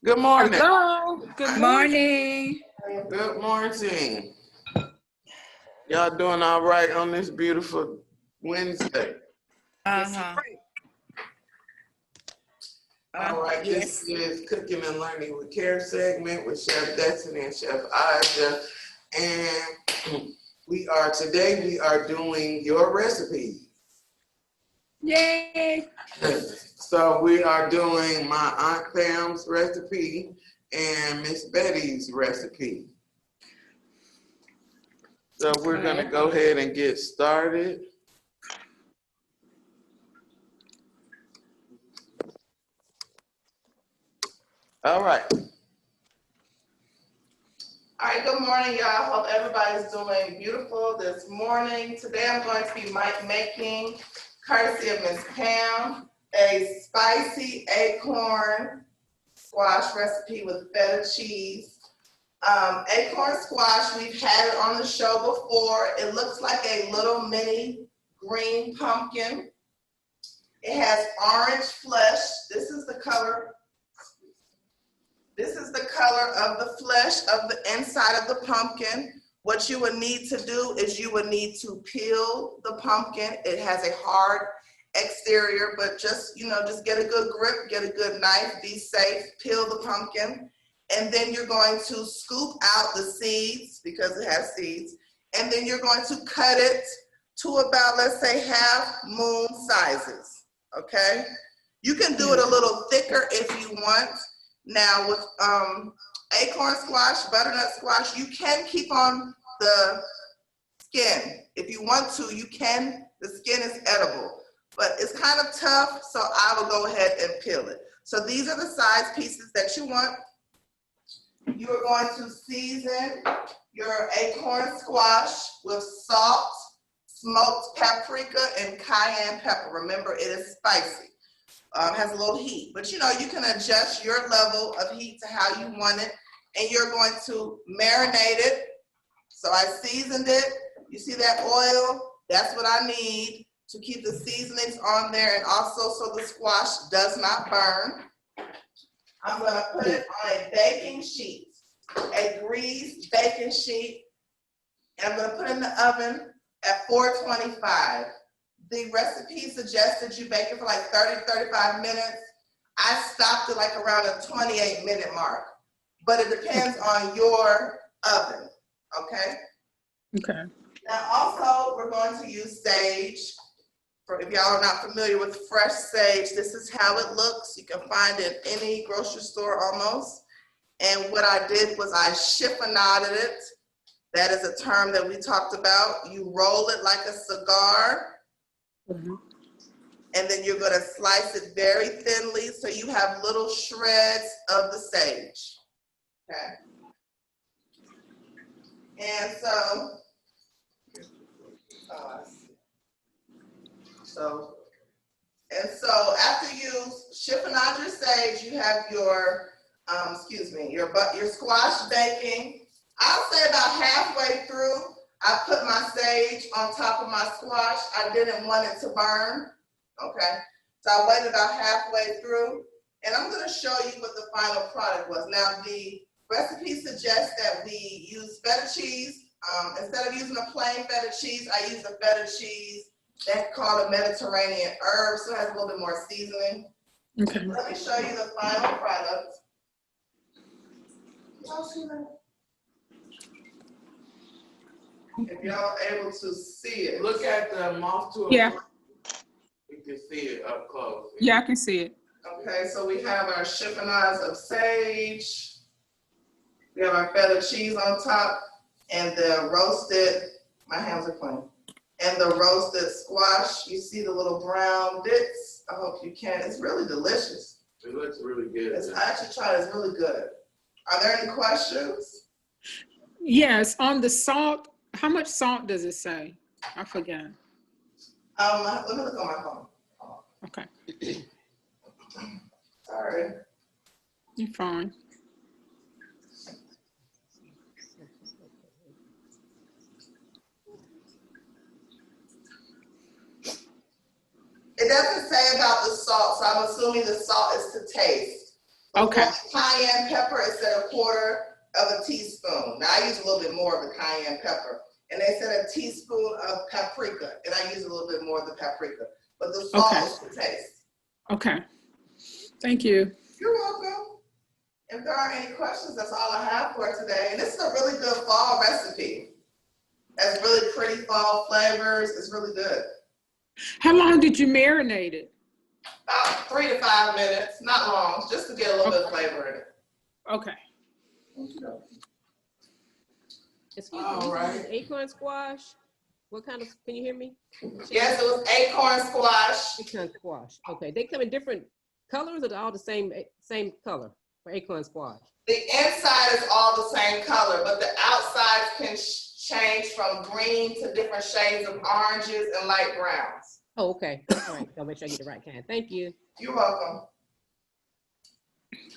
Good morning. Hello. Good Morning. Good morning. Y'all doing all right on this beautiful Wednesday? Uh-huh. All right, Yes. this is Cooking and Learning with Care segment with Chef Destiny and Chef Aysa. And we are doing your recipes. Yay. So we are doing my Aunt Pam's recipe and Miss Betty's recipe. So we're gonna go ahead and get started. All right. All right, good morning, y'all. Hope everybody's doing beautiful this morning. Today I'm going to be making, courtesy of Miss Pam, a spicy acorn squash recipe with feta cheese. Acorn squash, we've had it on the show before. It looks like a little mini green pumpkin. It has orange flesh. This is the color of the flesh of the inside of the pumpkin. What you would need to do is you would need to peel the pumpkin. It has a hard exterior, but just get a good grip, get a good knife, be safe, peel the pumpkin. And then you're going to scoop out the seeds because it has seeds. And then you're going to cut it to about, let's say, half moon sizes, okay? You can do it a little thicker if you want. Now with acorn squash, butternut squash, you can keep on the skin. If you want to, you can. The skin is edible, but it's kind of tough, so I will go ahead and peel it. So these are the size pieces that you want. You are going to season your acorn squash with salt, smoked paprika, and cayenne pepper. Remember, it is spicy. Has a little heat, but you can adjust your level of heat to how you want it, and you're going to marinate it. So I seasoned it. You see that oil? That's what I need to keep the seasonings on there, and also so the squash does not burn. I'm going to put it on a baking sheet, a greased baking sheet, and I'm going to put it in the oven at 425. The recipe suggested you bake it for like 30 to 35 minutes. I stopped it like around a 28-minute mark, but it depends on your oven, okay? Okay. Now also, we're going to use sage. If y'all are not familiar with fresh sage, this is how it looks. You can find it in any grocery store almost. And what I did was I chiffonaded it. That is a term that we talked about. You roll it like a cigar. Mm-hmm. And then you're going to slice it very thinly so you have little shreds of the sage. Okay. And so after you chiffonade your sage, you have your your squash baking. I'll say about halfway through, I put my sage on top of my squash. I didn't want it to burn, okay? So I waited about halfway through, and I'm gonna show you what the final product was. Now, the recipe suggests that we use feta cheese. Instead of using a plain feta cheese, I use a feta cheese that's called a Mediterranean herb, so it has a little bit more seasoning. Okay. Let me show you the final product. Y'all see that? If y'all are able to see it. Look at the moth to a Yeah. You can see it up close. Yeah, I can see it. Okay, so we have our chiffonades of sage. We have our feta cheese on top, and the roasted, my hands are clean, and the roasted squash. You see the little brown bits? I hope you can. It's really delicious. It looks really good. I actually tried it. It's really good. Are there any questions? Yes, on the salt, how much salt does it say? I forgot. Let me look on my phone. Okay. Sorry. You're fine. It doesn't say about the salt, so I'm assuming the salt is to taste. Okay. Cayenne pepper instead of 1/4 teaspoon. Now I use a little bit more of the cayenne pepper. And they said a teaspoon of paprika, and I use a little bit more of the paprika. But the salt is to taste. Okay. Thank you. You're welcome. If there are any questions, that's all I have for today. And this is a really good fall recipe. Has really pretty fall flavors. It's really good. How long did you marinate it? About 3 to 5 minutes, not long, just to get a little bit of flavor in it. Okay. Excuse All me, right. acorn squash? What kind of, can you hear me? Yes, it was acorn squash. Acorn squash, okay. They come in different colors or they're all the same color for acorn squash? The inside is all the same color, but the outside can change from green to different shades of oranges and light browns. Oh, okay, all right, I'll make sure I get the right kind. Thank you. You're welcome.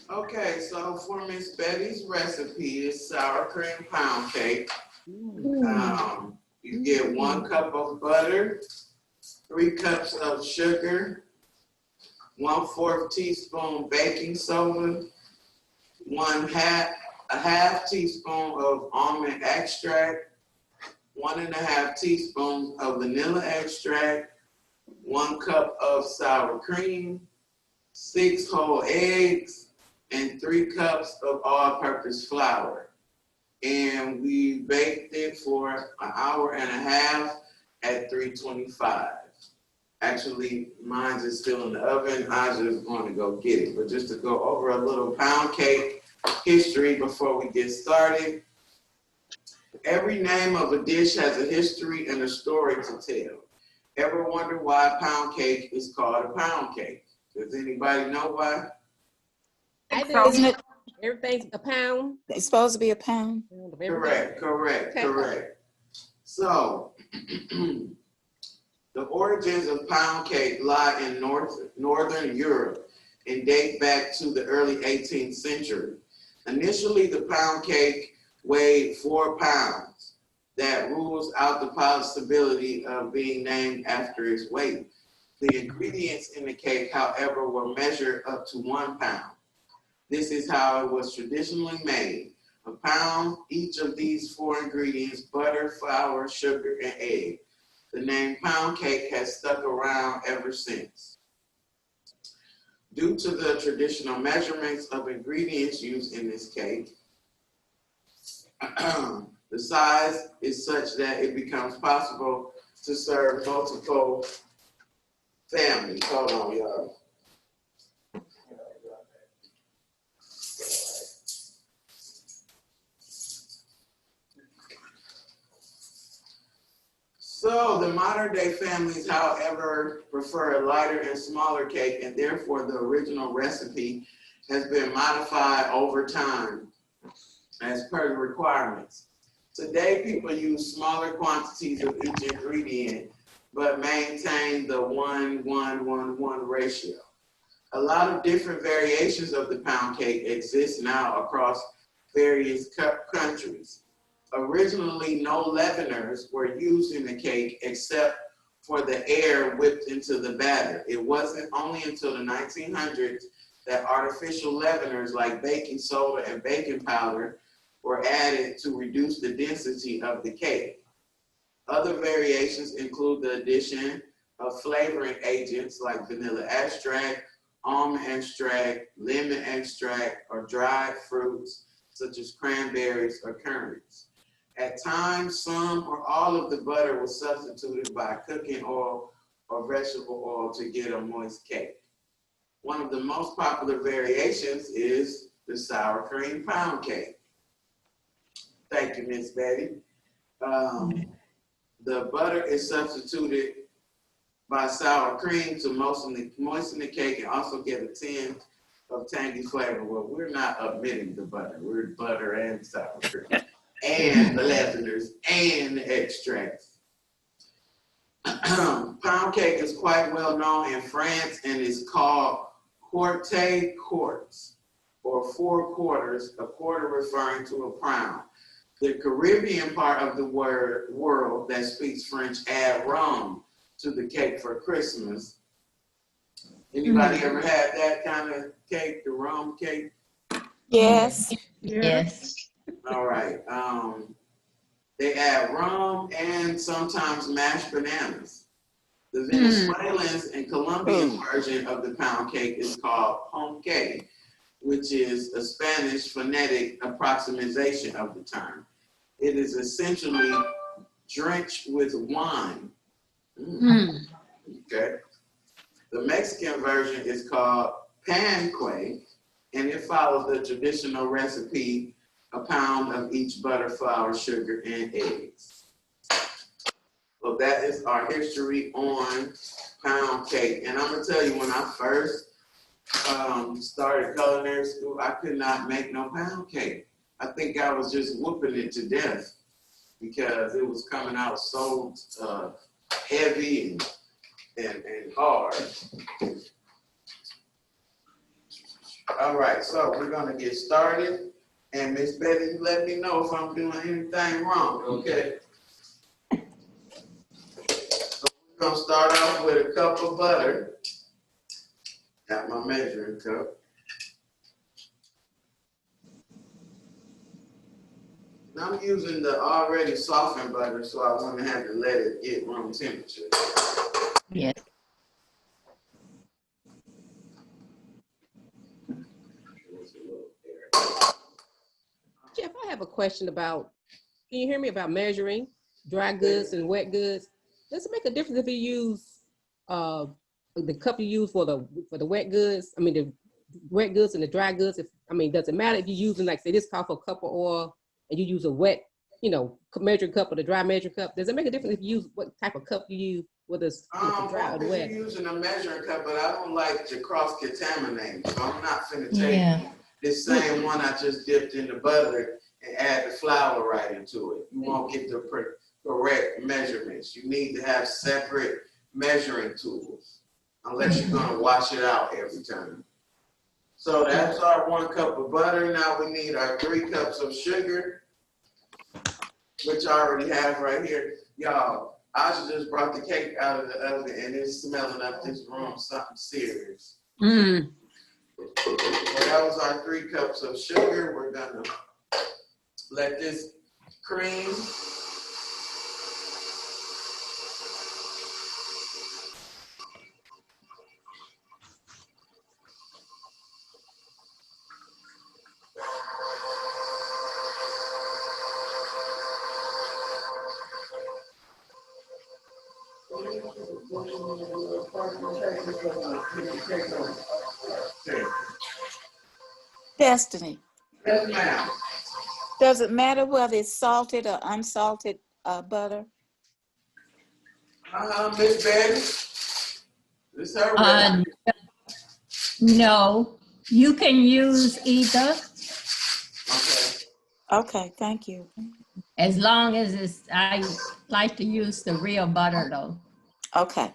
Okay, so for Miss Betty's recipe is sour cream pound cake. You get 1 cup of butter, 3 cups of sugar, 1/4 teaspoon baking soda, a half teaspoon of almond extract, 1.5 teaspoons of vanilla extract, 1 cup of sour cream, 6 whole eggs, and 3 cups of all-purpose flour. And we baked it for 1.5 hours at 325. Actually, mine is still in the oven. I just want to go get it. But just to go over a little pound cake history before we get started. Every name of a dish has a history and a story to tell. Ever wonder why pound cake is called a pound cake? Does anybody know why? I do. Isn't it? Everything's a pound. It's supposed to be a pound. Correct. So, the origins of pound cake lie in northern Europe and date back to the early 18th century. Initially, the pound cake weighed 4 pounds. That rules out the possibility of being named after its weight. The ingredients in the cake, however, were measured up to 1 pound. This is how it was traditionally made. A pound each of these 4 ingredients: butter, flour, sugar, and egg. The name pound cake has stuck around ever since. Due to the traditional measurements of ingredients used in this cake, the size is such that it becomes possible to serve multiple families. Hold on, y'all. So the modern day families, however, prefer a lighter and smaller cake, and therefore the original recipe has been modified over time as per the requirements. Today, people use smaller quantities of each ingredient, but maintain the 1-1-1-1 ratio. A lot of different variations of the pound cake exist now across various countries. Originally, no leaveners were used in the cake except for the air whipped into the batter. It wasn't only until the 1900s that artificial leaveners like baking soda and baking powder were added to reduce the density of the cake. Other variations include the addition of flavoring agents like vanilla extract, almond extract, lemon extract, or dried fruits such as cranberries or currants. At times, some or all of the butter was substituted by cooking oil or vegetable oil to get a moist cake. One of the most popular variations is the sour cream pound cake. Thank you, Miss Betty. The butter is substituted by sour cream to moisten the cake and also get a tinge of tangy flavor. Well, we're not omitting the butter. We're butter and sour cream and the leaveners and the extracts. Pound cake is quite well known in France and is called quartier quarts, or 4 quarters, a quarter referring to a pound. The Caribbean part of the world that speaks French add rum to the cake for Christmas. Anybody ever had that kind of cake, the rum cake? Yes. Yes. All right. They add rum and sometimes mashed bananas. The Venezuelans and Colombian version of the pound cake is called Poundcake, which is a Spanish phonetic approximation of the term. It is essentially drenched with wine. Okay. The Mexican version is called Pancake, and it follows the traditional recipe, a pound of each butter, flour, sugar, and eggs. So that is our history on pound cake. And I'm gonna tell you, when I first started culinary school, I could not make no pound cake. I think I was just whooping it to death because it was coming out so heavy and hard. All right, so we're gonna get started. And Miss Betty, you let me know if I'm doing anything wrong, okay? So we're gonna start off with a cup of butter. Got my measuring cup. And I'm using the already softened butter, so I wouldn't have to let it get room temperature. Yes. Jeff, I have a question about, can you hear me, about measuring dry goods and wet goods? Does it make a difference if you use the cup you use for the wet goods? I mean, the wet goods and the dry goods. Does it matter if you're using, like, say, this call for a cup of oil and you use a wet, measuring cup or the dry measuring cup? Does it make a difference if you use what type of cup you use, whether it's the dry or the wet? You're using a measuring cup, but I don't like to cross-contaminate, so I'm not finna take this same one I just dipped in the butter and add the flour right into it. You won't get the correct measurements. You need to have separate measuring tools, unless you're gonna wash it out every time. So that's our 1 cup of butter. Now we need our 3 cups of sugar, which I already have right here. Y'all, Aysa just brought the cake out of the oven and it's smelling up this room something serious. So that was our 3 cups of sugar. We're gonna let this cream. Destiny, Yes, ma'am. does it matter whether it's salted or unsalted butter? Miss Betty. This her way. No, you can use either, Okay. Okay, thank you. as long as I like to use the real butter though. Okay.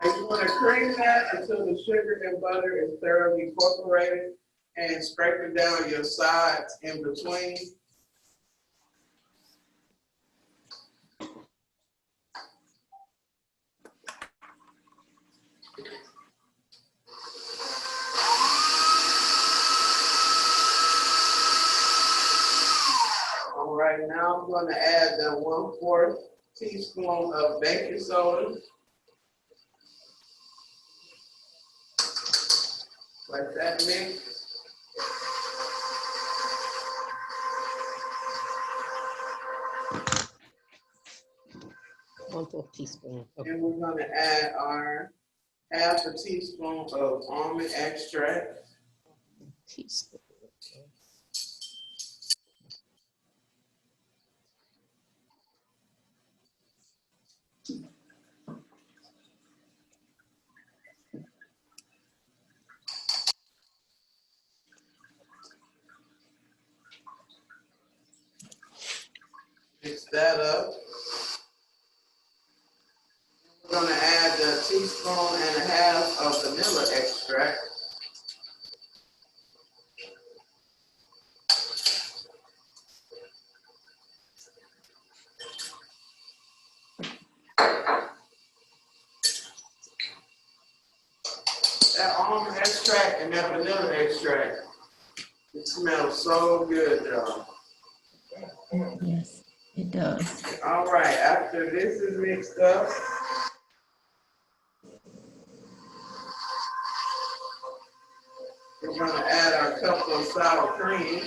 And you want to cream that until the sugar and butter is thoroughly incorporated and scraping down your sides in between. All right, now I'm going to add the 1/4 teaspoon of baking soda. Like that mix. One-fourth teaspoon. Okay. And we're going to add our 1/2 teaspoon of almond extract. Teaspoon. Okay. that up. We're gonna add a teaspoon and a half of vanilla extract. That almond extract and that vanilla extract, it smells so good, y'all. Yes, it does. All right, after this is mixed up, we're gonna add our cup of sour cream.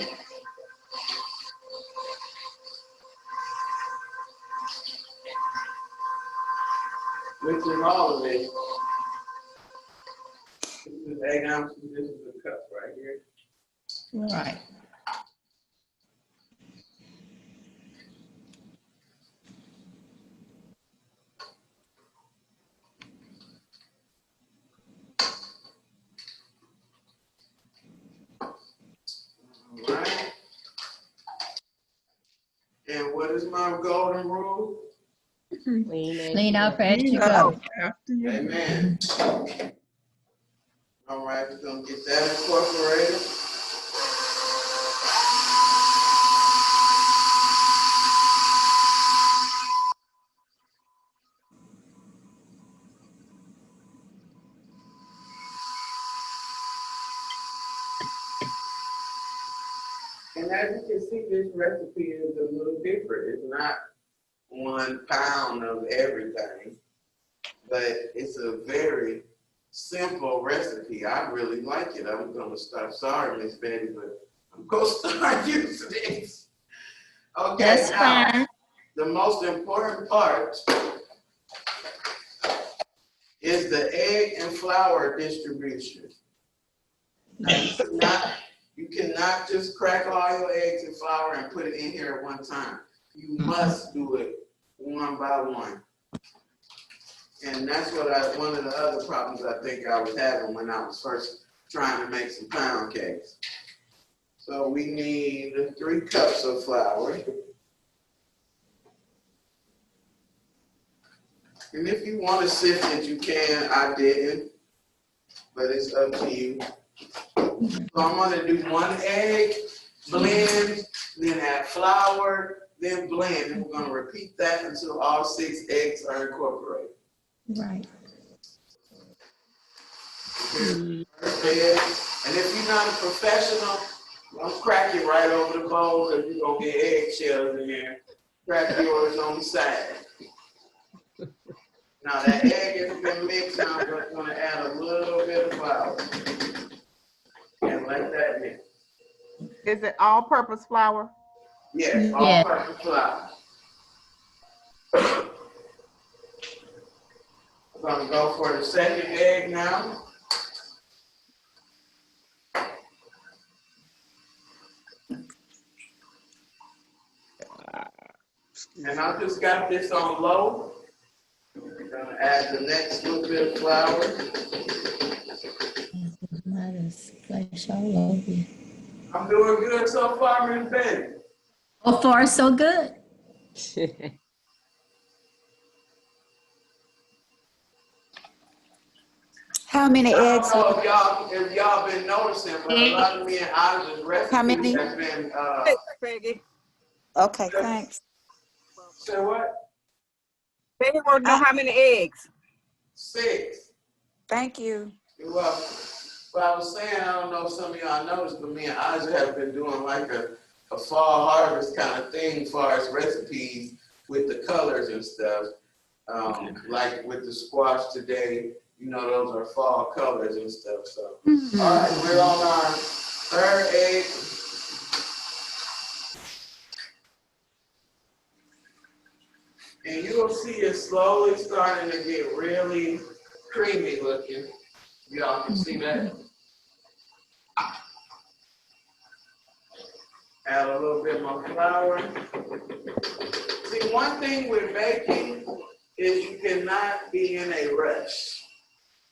Which is all of it. This is 8 ounces, this is a cup right here. Right. All right. And what is my golden rule? Clean up as you Clean go. up after you. Amen. All right, we're gonna get that incorporated. And as you can see, this recipe is a little different. It's not 1 pound of everything, but it's a very simple recipe. I really like it. I'm gonna start. Sorry, Miss Betty, but I'm gonna start using this. Okay, That's now, fine. the most important part is the egg and flour distribution. Now, you cannot just crack all your eggs and flour and put it in here at one time. You must do it one by one. And that's what one of the other problems I think I was having when I was first trying to make some pound cakes. So we need 3 cups of flour. And if you want to sift it, you can. I didn't, but it's up to you. So I'm gonna do 1 egg, blend, then add flour, then blend. And we're gonna repeat that until all 6 eggs are incorporated. Right. Okay. And if you're not a professional, don't crack it right over the bowl because you're gonna get eggshells in there. Crack yours on the side. Now that egg has been mixed, now I'm gonna add a little bit of flour. And let that mix. Is it all-purpose flour? Yes, Yeah. all-purpose flour. I'm gonna go for the second egg now. And I just got this on low. I'm gonna add the next little bit of flour. Not a splash all over you. I'm doing good so far, Miss Betty. So far, so good. How many I eggs? don't know if y'all been noticing, but a lot of me and Aysa's How many? recipes has been Peggy. Okay, thanks. say what? Peggy want to know how many eggs. 6. Thank you. You're welcome. But I was saying, I don't know if some of y'all noticed, but me and Aysa have been doing like a fall harvest kind of thing as far as recipes with the colors and stuff. Like with the squash today, you know, those are fall colors and stuff. So, all right, we're on our 3rd egg. And you'll see it slowly starting to get really creamy looking. Y'all can see that. Add a little bit more flour. See, one thing with baking is you cannot be in a rush.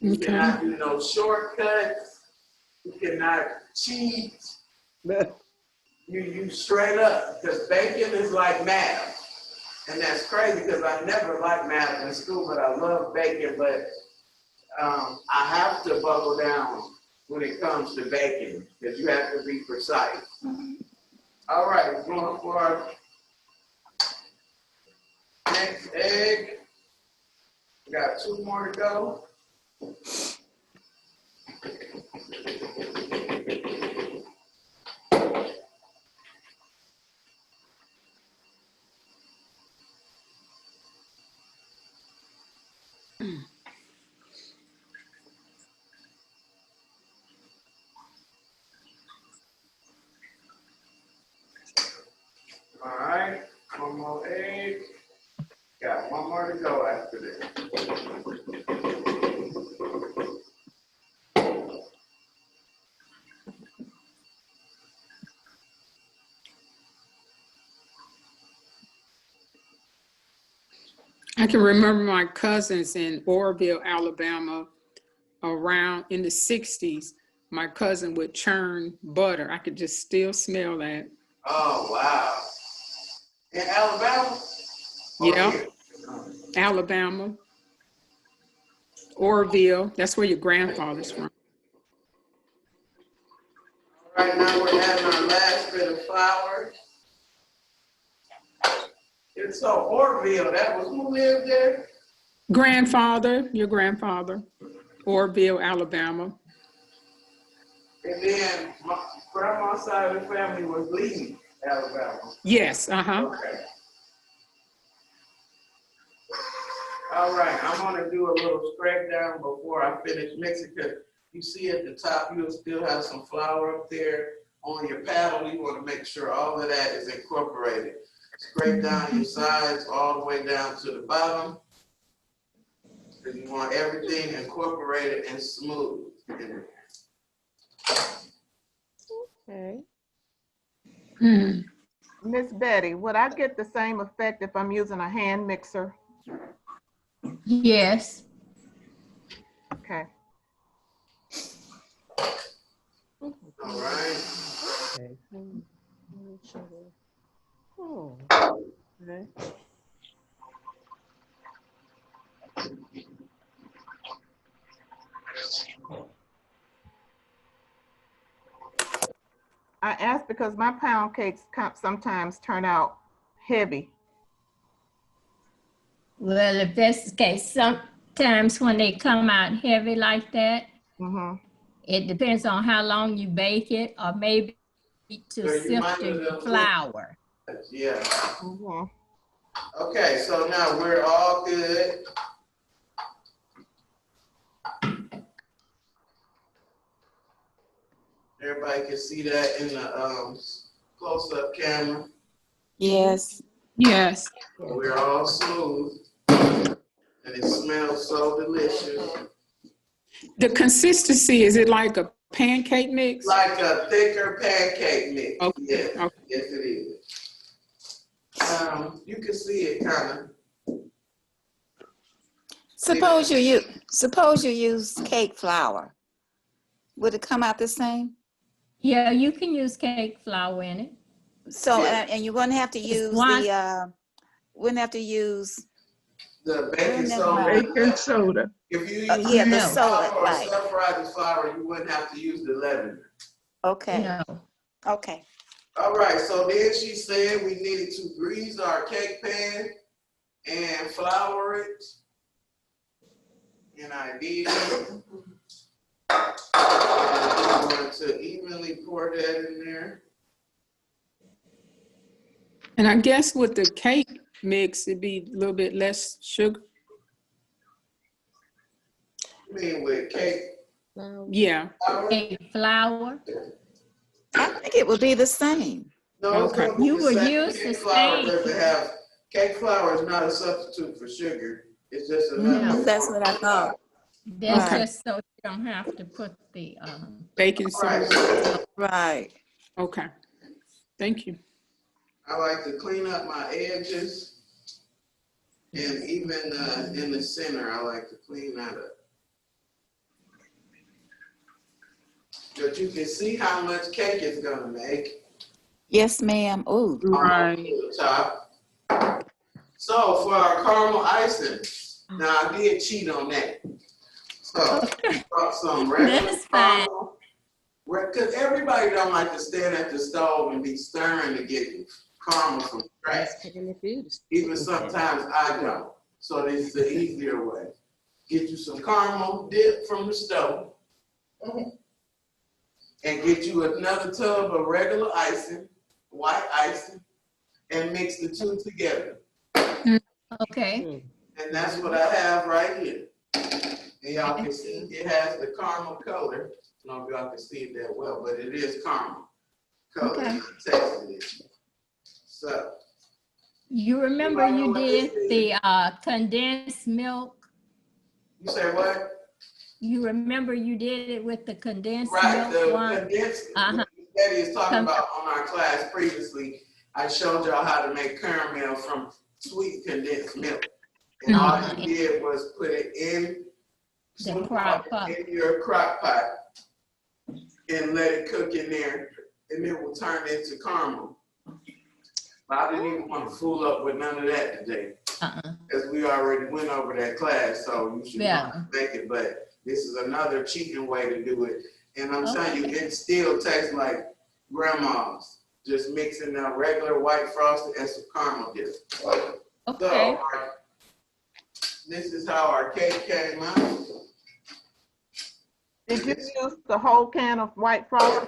You cannot do no shortcuts. You cannot cheat. You straight up, because baking is like math. And that's crazy because I never liked math in school, but I love baking, but I have to buckle down when it comes to baking because you have to be precise. All right, we're going for our next egg. We got 2 more to go. All right, 1 more egg. Got 1 more to go after this. I can remember my cousins in Orville, Alabama, around in the 60s. My cousin would churn butter. I could just still smell that. Oh, wow. In Alabama? Yeah, Here? Alabama, Orville. That's where your grandfather's from. All right, now we're adding our last bit of flour. It's so Orville, that was who lived there? Grandfather, your grandfather, Orville, Alabama. And then my grandma's side of the family was Lee, Alabama. Yes, Okay. All right, I'm gonna do a little scrape down before I finish mixing because you see at the top, you'll still have some flour up there. On your paddle, you wanna make sure all of that is incorporated. Scrape down your sides all the way down to the bottom. Because you want everything incorporated and smooth. Okay. Miss Betty, would I get the same effect if I'm using a hand mixer? Yes. Okay. All right. Okay. Oh. Okay. I asked because my pound cakes sometimes turn out heavy. Well, if that's the case, sometimes when they come out heavy like that, Mm-hmm. it depends on how long you bake it, or maybe So to you sift might the have flour. Yeah. Mm-hmm. Okay, so now we're all good. Everybody can see that in the close-up camera. Yes. yes. We're all smooth, and it smells so delicious. The consistency, is it like a pancake mix? Like a thicker pancake mix. Okay. Yes, Okay. yes it is. You can see it kind of. Suppose you use cake flour. Would it come out the same? Yeah, you can use cake flour in it. So, Yeah. and you wouldn't have to use wouldn't have to use, The baking never soda. mind. Baking soda. If you use yeah, the No. soda, flour or right. self-rising flour, you wouldn't have to use the leavener. Okay, No. okay. All right, so then she said we needed to grease our cake pan and flour it. And I did. I'm going to evenly pour that in there. And I guess with the cake mix, it'd be a little bit less sugar. I mean, with cake Yeah. flour. Cake flour. I think it would be the same. No, it's Okay. gonna be You the would same. use Cake the flour same. doesn't have, cake flour is not a substitute for sugar. It's just No. another. That's what I thought. That's Okay. just so you don't have to put the Baking soda. Right. Okay. Thank you. I like to clean up my edges. And even in the center, I like to clean that up. But you can see how much cake it's gonna make. Yes, ma'am. Oh, Right. To the top. So for our caramel icing, now I did cheat on that. So brought some regular That's fine. caramel. Because everybody don't like to stand at the stove and be stirring to get caramel from scratch. Even sometimes I don't. So this is the easier way. Get you some caramel dip from the stove. And get you another tub of regular icing, white icing, and mix the two together. Okay. And that's what I have right here. And y'all can see it has the caramel color. I don't know if y'all can see it that well, but it is caramel color. Okay. Tasted it. So. You remember you did the condensed milk? You say what? You remember you did it with the condensed Right, milk the one? condensed, what Betty is talking about on our class previously, I showed y'all how to make caramel from sweet condensed milk. And all you did was put it in The crock pot. in your crock pot and let it cook in there, and it will turn into caramel. But I didn't even want to fool up with none of that today, because we already went over that class, so you should not make it. But this is another cheating way to do it, and I'm telling you, it still tastes like grandma's, just mixing that regular white frosting and some caramel dip. Okay. So this is how our cake came out. Did you use the whole can of white frosting?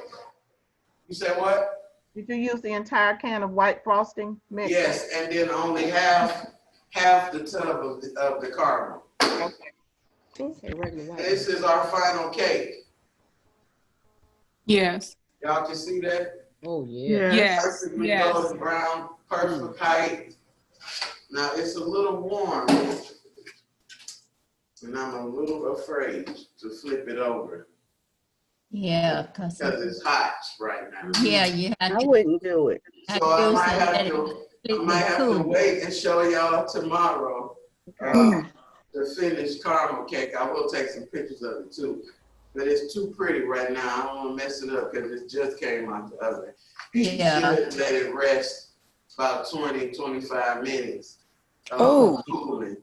You said what? Did you use the entire can of white frosting mix? Yes, and then only half the tub of the caramel. This is our final cake. Yes. Y'all can see that? Oh, yeah. Yes. Perfectly Yes. golden brown, perfect height. Now it's a little warm, and I'm a little afraid to flip it over Yeah, because it's hot right now. yeah, you have I to. wouldn't do it. So I might have to wait and show y'all tomorrow the finished caramel cake. I will take some pictures of it too. But it's too pretty right now. I don't want to mess it up because it just came out the oven. You should let it rest about 20, 25 minutes cooling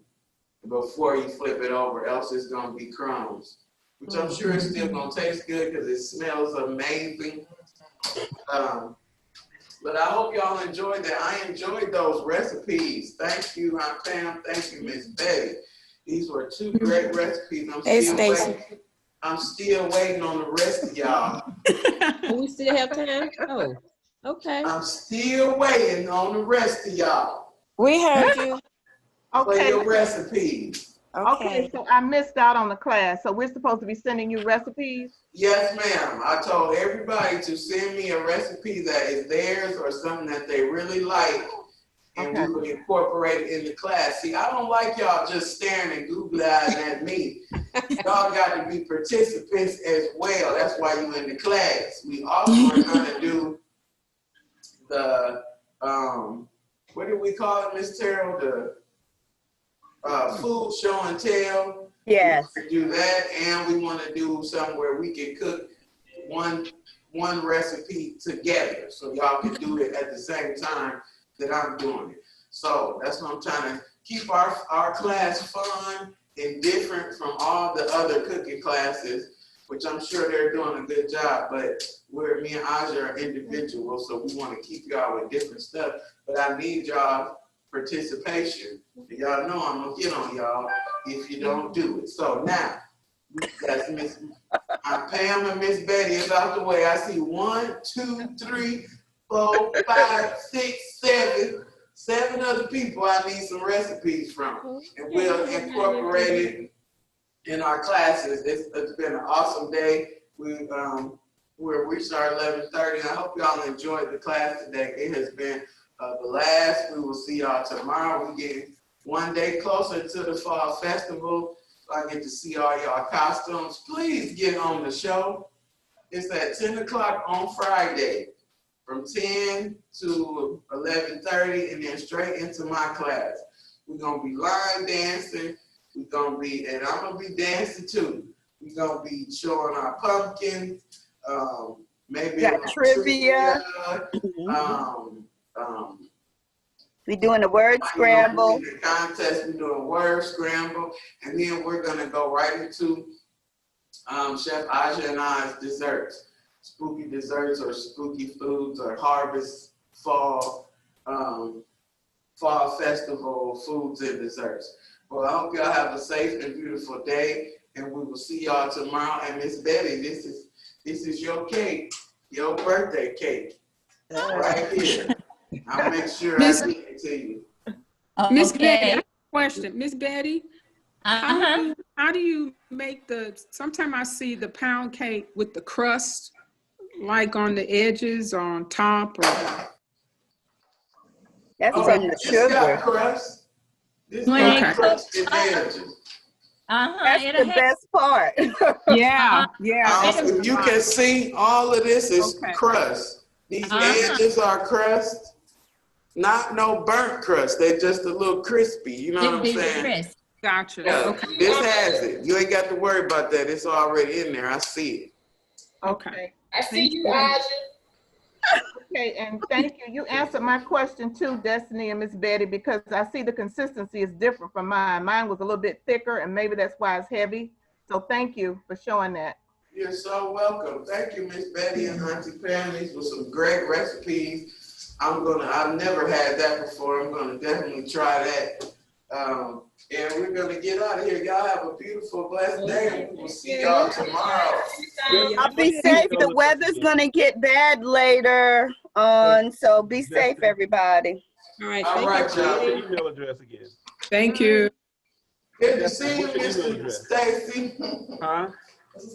before you flip it over, else it's going to be crumbs. Which I'm sure it's still going to taste good because it smells amazing. But I hope y'all enjoyed that. I enjoyed those recipes. Thank you, Aunt Pam. Thank you, Miss Betty. These were two great recipes. I'm still waiting on the rest of y'all. Oh, we still have time? Oh, okay. I'm still waiting on the rest of y'all We heard you. for Okay, your recipes. okay, so I missed out on the class. So we're supposed to be sending you recipes? Yes, ma'am. I told everybody to send me a recipe that is theirs or something that they really like, and we will incorporate it in the class. See, I don't like y'all just staring and googly-eying at me. Y'all got to be participants as well. That's why you in the class. We also are going to do the, what do we call it, Miss Terrell? The food show and tell. Yes. We do that, and we want to do something where we can cook one recipe together, so y'all can do it at the same time that I'm doing it. So that's what I'm trying to keep our class fun and different from all the other cooking classes, which I'm sure they're doing a good job, but me and Aja are individuals, so we want to keep y'all with different stuff, but I need y'all participation. Y'all know I'm gonna get on y'all if you don't do it. So now, that's Miss Pam and Miss Betty is out the way. I see 1, 2, 3, 4, 5, 6, 7 other people I need some recipes from, and we'll incorporate it in our classes. It's been an awesome day. We start 11:30. I hope y'all enjoyed the class today. It has been a blast. We will see y'all tomorrow. We get one day closer to the fall festival, so I get to see all y'all costumes. Please get on the show. It's at 10 o'clock on Friday, from 10 to 11:30, and then straight into my class. We're gonna be line dancing. We're gonna be, and I'm gonna be dancing too. We're gonna be showing our pumpkins, maybe Got trivia. We doing the word scramble. In the contest, we're doing word scramble, and then we're gonna go right into Chef Aysa and I's desserts, spooky desserts or spooky foods or harvest fall festival foods and desserts. Well, I hope y'all have a safe and beautiful day, and we will see y'all tomorrow. And Miss Betty, this is your cake, your birthday cake, right here. I'll make sure I get it to you. Miss Betty, I Okay. have a question. Miss Betty, Uh-huh. how do you make sometimes I see the pound cake with the crust, like on the edges, on top, or? That's Oh, from the it's got sugar. crust. This When Okay. got crust in edges. That's It'll the have, best part. Yeah, yeah. If you can see, all of this is Okay. crust. These Uh-huh. edges are crust, not no burnt crust. They're just a little crispy. You know what it'll I'm be saying? crisp. Gotcha. Yeah, Okay. this has it. You ain't got to worry about that. It's already in there. I see it. Okay. I see you, Aysa. Okay, and thank you. You answered my question too, Destiny and Miss Betty, because I see the consistency is different from mine. Mine was a little bit thicker, and maybe that's why it's heavy. So thank you for showing that. You're so welcome. Thank you, Miss Betty and Auntie Pam. These were some great recipes. I've never had that before. I'm gonna definitely try that. And we're gonna get out of here. Y'all have a beautiful, blessed day. We'll see y'all tomorrow. I'll be safe. The weather's gonna get bad later on, so be safe, everybody. All right, All thank right, you. y'all. Your email address again. Thank you. Good to see you, What's your email Mr. address? Stacy. Huh?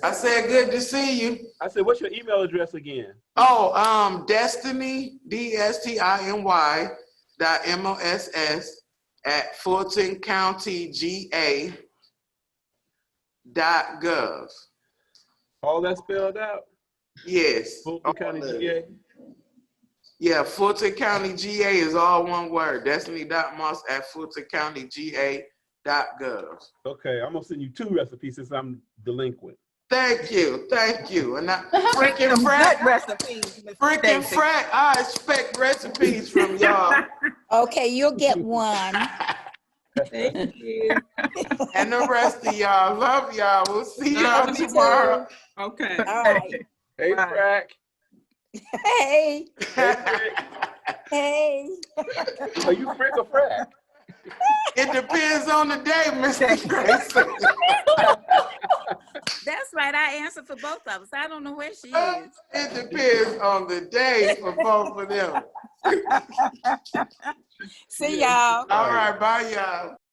I said good to see you. I said, what's your email address again? Oh, Destiny, DSTINY .MOSS at FultonCountyGA.gov. All that spelled out? Yes. Fulton County GA? Yeah, Fulton County GA is all one word. Destiny.moss at FultonCountyGA.gov. Okay, I'm gonna send you 2 recipes since I'm delinquent. Thank you. And I freaking Some frack. good recipes, Miss Freaking Stacy. frack. I expect recipes from y'all. Okay, you'll get one. Thank you. And the rest of y'all. Love y'all. We'll see y'all Love you tomorrow. Okay. All right. Hey, Right. Frack. Hey, Hey, Frick. hey. Are you Frick or Frack? It depends on the day, Mr. Grayson. That's right. I answered for both of us. I don't know where she is. It depends on the day for both of them. See y'all. All right, bye, y'all.